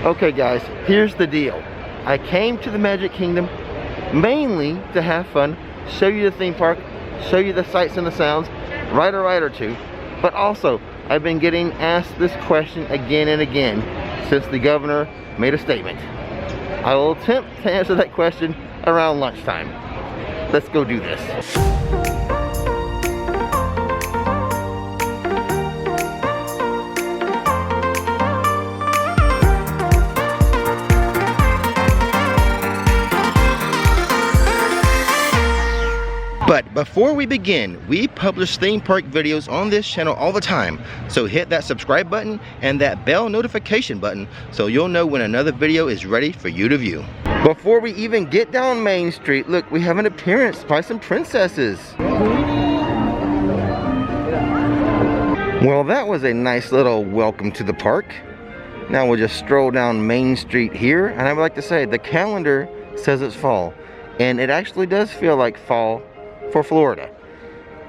Okay guys, here's the deal. I came to the Magic Kingdom mainly to have fun, show you the theme park, show you the sights and the sounds, ride a ride or two, but also I've been getting asked this question again and again since the governor made a statement. I will attempt to answer that question around lunchtime. Let's go do this. But before we begin, we publish theme park videos on this channel all the time. So hit that subscribe button and that bell notification button so you'll know when another video is ready for you to view. Before we even get down Main Street, look, we have an appearance by some princesses. Well, that was a nice little welcome to the park. Now we'll just stroll down Main Street here. And I would like to say, the calendar says it's fall. And it actually does feel like fall for Florida.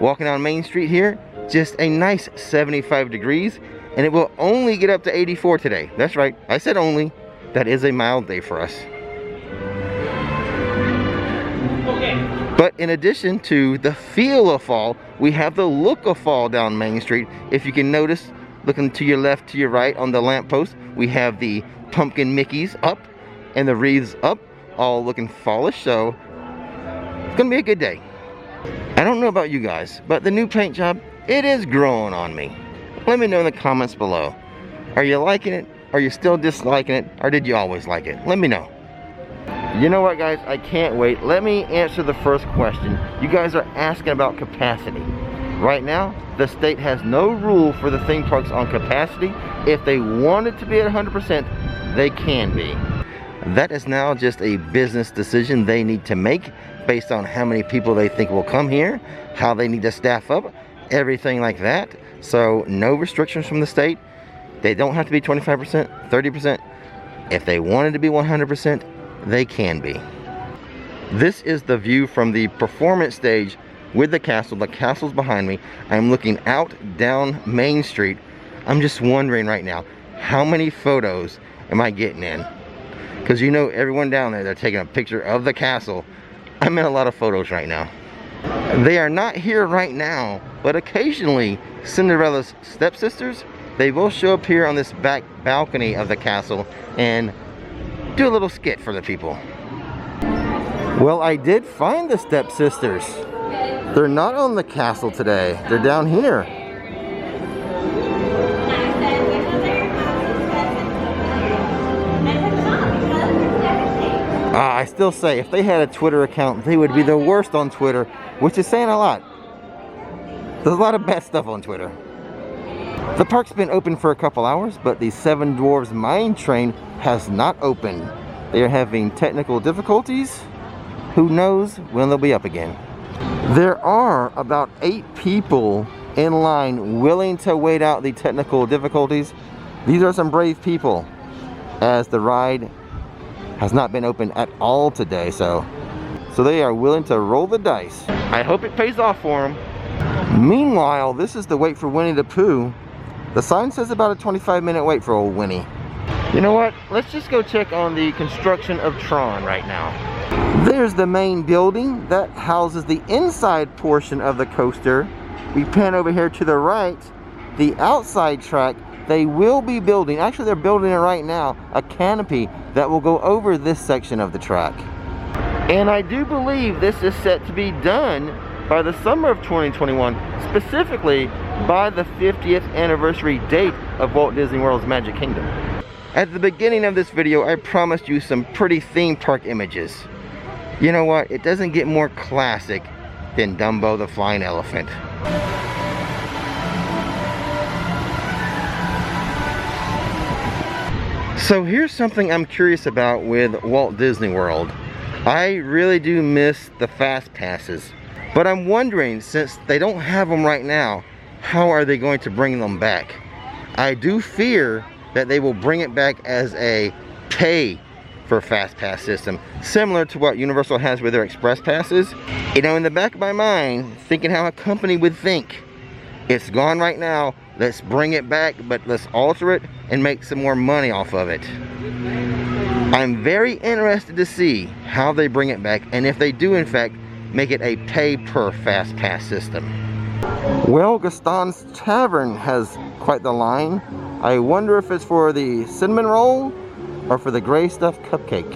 Walking down Main Street here, just a nice 75 degrees, and it will only get up to 84 today. That's right, I said only. That is a mild day for us. Okay. But in addition to the feel of fall, we have the look of fall down Main Street. If you can notice, looking to your left, to your right on the lamppost, we have the pumpkin Mickeys up and the wreaths up, all looking fallish, so it's gonna be a good day. I don't know about you guys, but the new paint job, it is growing on me. Let me know in the comments below. Are you liking it? Are you still disliking it? Or did you always like it? Let me know. You know what guys, I can't wait. Let me answer the first question. You guys are asking about capacity. Right now, the state has no rule for the theme parks on capacity. If they want it to be at 100%, they can be. That is now just a business decision they need to make based on how many people they think will come here, how they need to staff up, everything like that. So no restrictions from the state. They don't have to be 25%, 30%. If they wanted to be 100%, they can be. This is the view from the performance stage with the castle. The castle's behind me. I'm looking out down Main Street. I'm just wondering right now, how many photos am I getting in? Because you know everyone down there, they're taking a picture of the castle. I'm in a lot of photos right now. They are not here right now, but occasionally Cinderella's stepsisters, they will show up here on this back balcony of the castle and do a little skit for the people. Well, I did find the stepsisters. They're not on the castle today. They're down here. I still say, if they had a Twitter account, they would be the worst on Twitter, which is saying a lot. There's a lot of bad stuff on Twitter. The park's been open for a couple hours, but the Seven Dwarfs Mine Train has not opened. They are having technical difficulties. Who knows when they'll be up again. There are about 8 people in line willing to wait out the technical difficulties. These are some brave people, as the ride has not been open at all today, so they are willing to roll the dice. I hope it pays off for them. Meanwhile, this is the wait for Winnie the Pooh. The sign says about a 25-minute wait for old Winnie. You know what? Let's just go check on the construction of Tron right now. There's the main building that houses the inside portion of the coaster. We pan over here to the right, the outside track. They will be building, actually they're building it right now, a canopy that will go over this section of the track. And I do believe this is set to be done by the summer of 2021, specifically by the 50th anniversary date of Walt Disney World's Magic Kingdom. At the beginning of this video, I promised you some pretty theme park images. You know what? It doesn't get more classic than Dumbo the Flying Elephant. So here's something I'm curious about with Walt Disney World. I really do miss the fast passes, but I'm wondering, since they don't have them right now, how are they going to bring them back? I do fear that they will bring it back as a pay for FastPass system, similar to what Universal has with their Express Passes. You know, in the back of my mind, thinking how a company would think. It's gone right now. Let's bring it back, but let's alter it and make some more money off of it. I'm very interested to see how they bring it back, and if they do in fact make it a pay per FastPass system. Well, Gaston's Tavern has quite the line. I wonder if it's for the cinnamon roll or for the gray stuffed cupcake.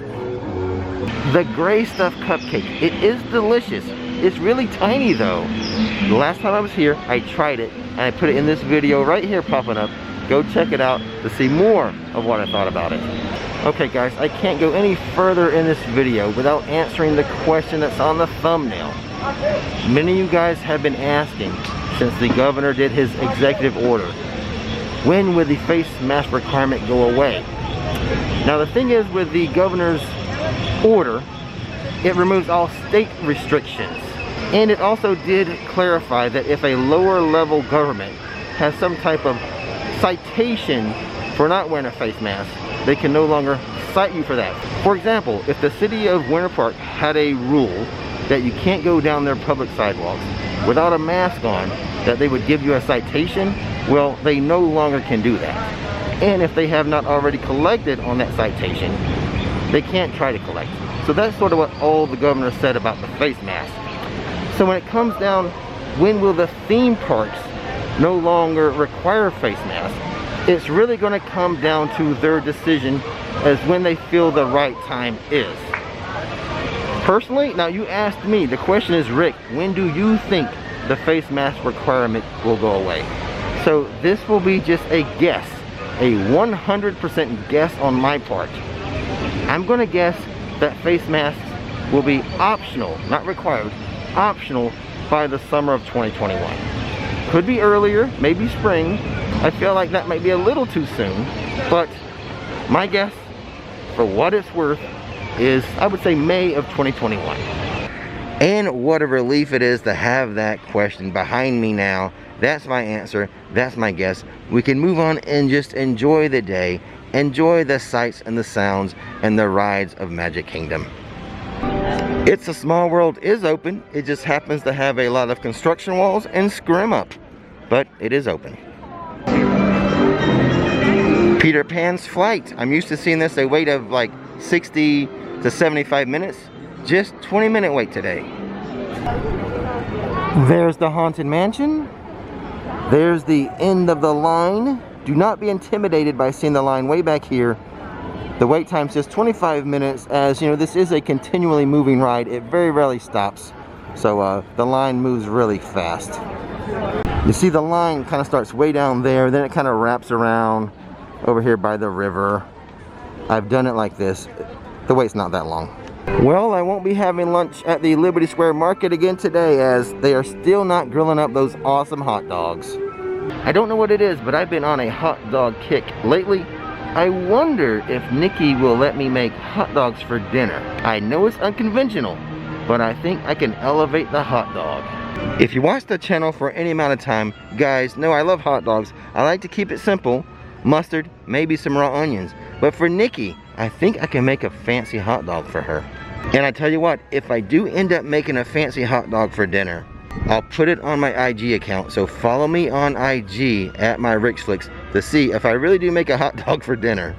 The gray stuffed cupcake, it is delicious. It's really tiny though. The last time I was here, I tried it and I put it in this video right here popping up. Go check it out to see more of what I thought about it. Okay guys, I can't go any further in this video without answering the question that's on the thumbnail. Many of you guys have been asking since the governor did his executive order, when would the face mask requirement go away? Now the thing is, with the governor's order, it removes all state restrictions. And it also did clarify that if a lower level government has some type of citation for not wearing a face mask, they can no longer cite you for that. For example, if the city of Winter Park had a rule that you can't go down their public sidewalks without a mask on, that they would give you a citation, well, they no longer can do that. And if they have not already collected on that citation, they can't try to collect. So that's sort of what all the governor said about the face mask. So when it comes down, when will the theme parks no longer require face masks? It's really going to come down to their decision as when they feel the right time is. Personally, now you asked me, the question is, Rick, when do you think the face mask requirement will go away? So this will be just a guess, a 100% guess on my part. I'm going to guess that face masks will be optional, not required, optional by the summer of 2021. Could be earlier, maybe spring. I feel like that might be a little too soon, but my guess, for what it's worth, is I would say May of 2021. And what a relief it is to have that question behind me now. That's my answer, that's my guess. We can move on and just enjoy the day, enjoy the sights and the sounds and the rides of Magic Kingdom. It's a Small World is open. It just happens to have a lot of construction walls and scrim up, but it is open. Peter Pan's Flight. I'm used to seeing this a wait of like 60 to 75 minutes. Just 20-minute wait today. There's the Haunted Mansion. There's the end of the line. Do not be intimidated by seeing the line way back here. The wait time's just 25 minutes, as you know, this is a continually moving ride. It very rarely stops. So the line moves really fast. You see the line kind of starts way down there, then it kind of wraps around over here by the river. I've done it like this. The wait's not that long. Well, I won't be having lunch at the Liberty Square Market again today, as they are still not grilling up those awesome hot dogs. I don't know what it is, but I've been on a hot dog kick lately. I wonder if Nikki will let me make hot dogs for dinner. I know it's unconventional, but I think I can elevate the hot dog. If you watch the channel for any amount of time, guys know I love hot dogs. I like to keep it simple. Mustard, maybe some raw onions. But for Nikki, I think I can make a fancy hot dog for her. And I tell you what, if I do end up making a fancy hot dog for dinner, I'll put it on my IG account. So follow me on IG at my Rixflix to see if I really do make a hot dog for dinner.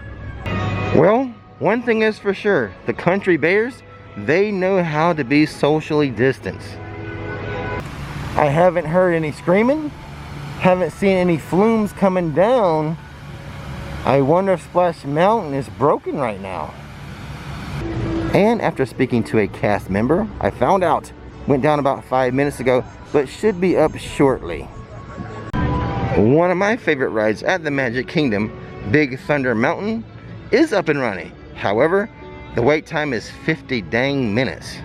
Well, one thing is for sure, the Country Bears, they know how to be socially distanced. I haven't heard any screaming, haven't seen any flumes coming down. I wonder if Splash Mountain is broken right now. And after speaking to a cast member, I found out, went down about 5 minutes ago, but should be up shortly. One of my favorite rides at the Magic Kingdom, Big Thunder Mountain, is up and running. However, the wait time is 50 dang minutes.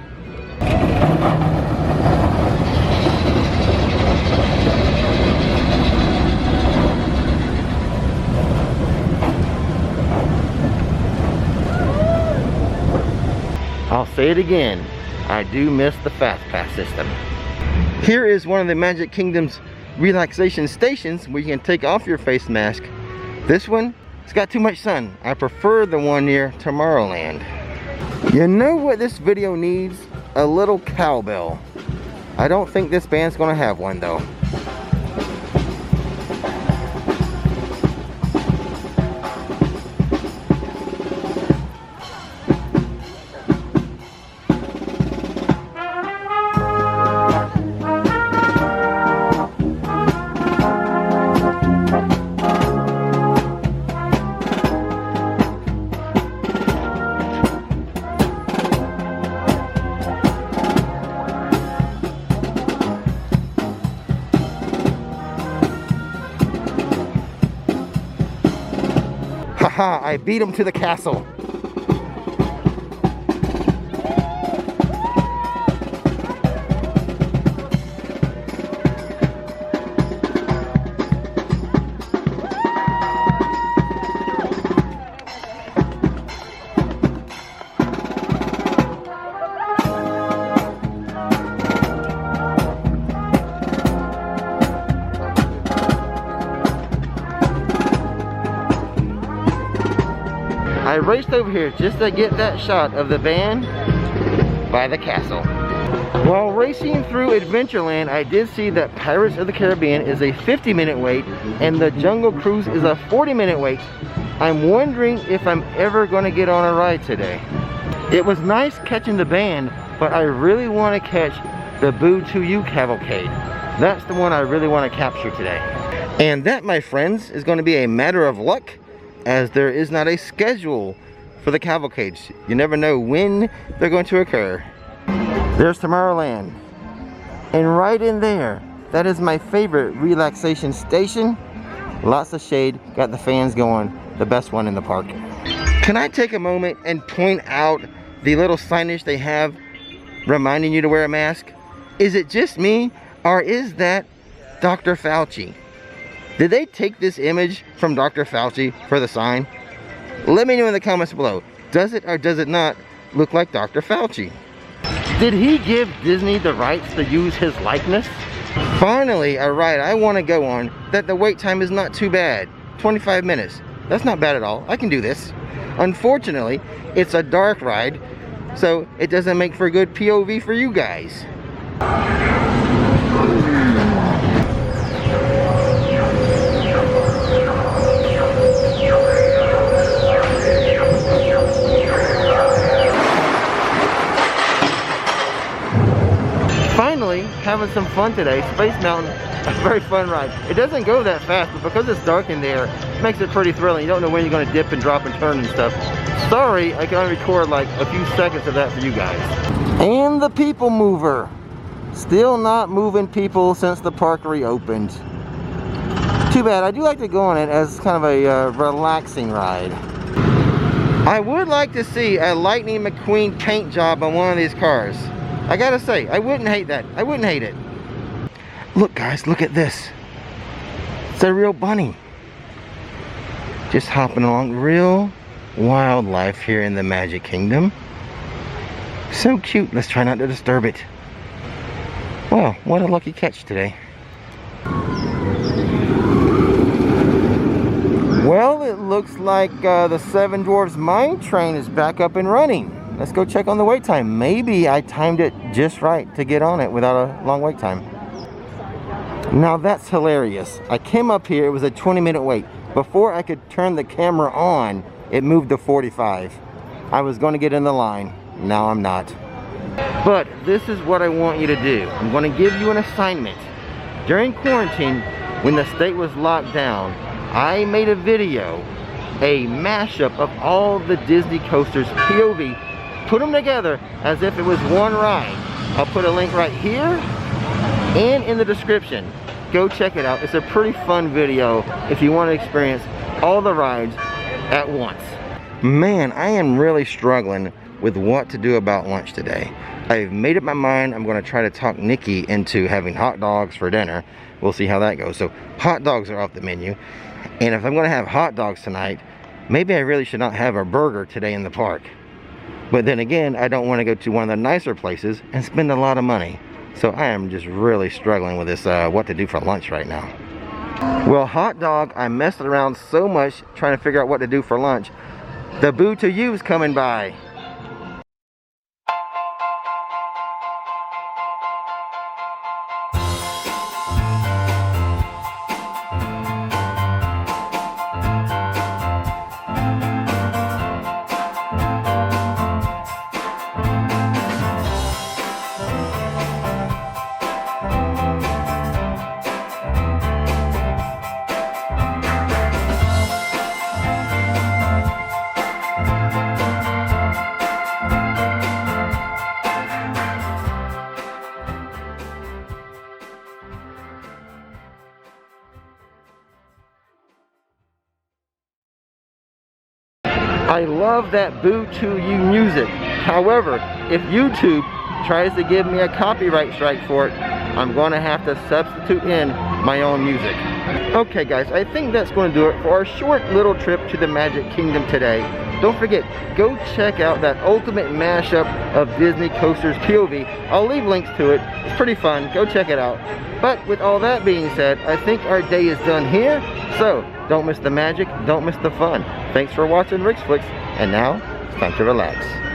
I'll say it again, I do miss the FastPass system. Here is one of the Magic Kingdom's relaxation stations where you can take off your face mask. This one, it's got too much sun. I prefer the one near Tomorrowland. You know what this video needs? A little cowbell. I don't think this band's gonna have one though. Aha, I beat him to the castle. I raced over here just to get that shot of the van by the castle. While racing through Adventureland, I did see that Pirates of the Caribbean is a 50-minute wait and the Jungle Cruise is a 40-minute wait. I'm wondering if I'm ever going to get on a ride today. It was nice catching the band, but I really want to catch the Boo to You cavalcade. That's the one I really want to capture today. And that, my friends, is going to be a matter of luck, as there is not a schedule for the cavalcades. You never know when they're going to occur. There's Tomorrowland. And right in there, that is my favorite relaxation station. Lots of shade, got the fans going, the best one in the park. Can I take a moment and point out the little signage they have reminding you to wear a mask? Is it just me, or is that Dr. Fauci? Did they take this image from Dr. Fauci for the sign? Let me know in the comments below. Does it or does it not look like Dr. Fauci? Did he give Disney the rights to use his likeness? Finally, a ride I want to go on that the wait time is not too bad. 25 minutes. That's not bad at all. I can do this. Unfortunately, it's a dark ride, so it doesn't make for a good POV for you guys. Finally, having some fun today. Space Mountain, a very fun ride. It doesn't go that fast, but because it's dark in there, it makes it pretty thrilling. You don't know when you're going to dip and drop and turn and stuff. Sorry, I can only record like a few seconds of that for you guys. And the People Mover. Still not moving people since the park reopened. Too bad. I do like to go on it as kind of a relaxing ride. I would like to see a Lightning McQueen paint job on one of these cars. I gotta say, I wouldn't hate that. I wouldn't hate it. Look guys, look at this. It's a real bunny. Just hopping along. Real wildlife here in the Magic Kingdom. So cute. Let's try not to disturb it. Wow, what a lucky catch today. Well, it looks like the Seven Dwarfs Mine Train is back up and running. Let's go check on the wait time. Maybe I timed it just right to get on it without a long wait time. Now that's hilarious. I came up here, it was a 20-minute wait. Before I could turn the camera on, it moved to 45. I was going to get in the line. Now I'm not. But this is what I want you to do. I'm going to give you an assignment. During quarantine, when the state was locked down, I made a video, a mashup of all the Disney coasters POV, put them together as if it was one ride. I'll put a link right here and in the description. Go check it out. It's a pretty fun video if you want to experience all the rides at once. Man, I am really struggling with what to do about lunch today. I've made up my mind. I'm going to try to talk Nikki into having hot dogs for dinner. We'll see how that goes. So hot dogs are off the menu. And if I'm going to have hot dogs tonight, maybe I really should not have a burger today in the park. But then again, I don't want to go to one of the nicer places and spend a lot of money. So I am just really struggling with this, what to do for lunch right now. Well, hot dog, I messed around so much trying to figure out what to do for lunch. The Boo to You's coming by. I love that Boo to You music. However, if YouTube tries to give me a copyright strike for it, I'm going to have to substitute in my own music. Okay guys, I think that's going to do it for our short little trip to the Magic Kingdom today. Don't forget, go check out that ultimate mashup of Disney Coasters POV. I'll leave links to it. It's pretty fun. Go check it out. But with all that being said, I think our day is done here. So, don't miss the magic, don't miss the fun. Thanks for watching Rix Flicks, and now it's time to relax.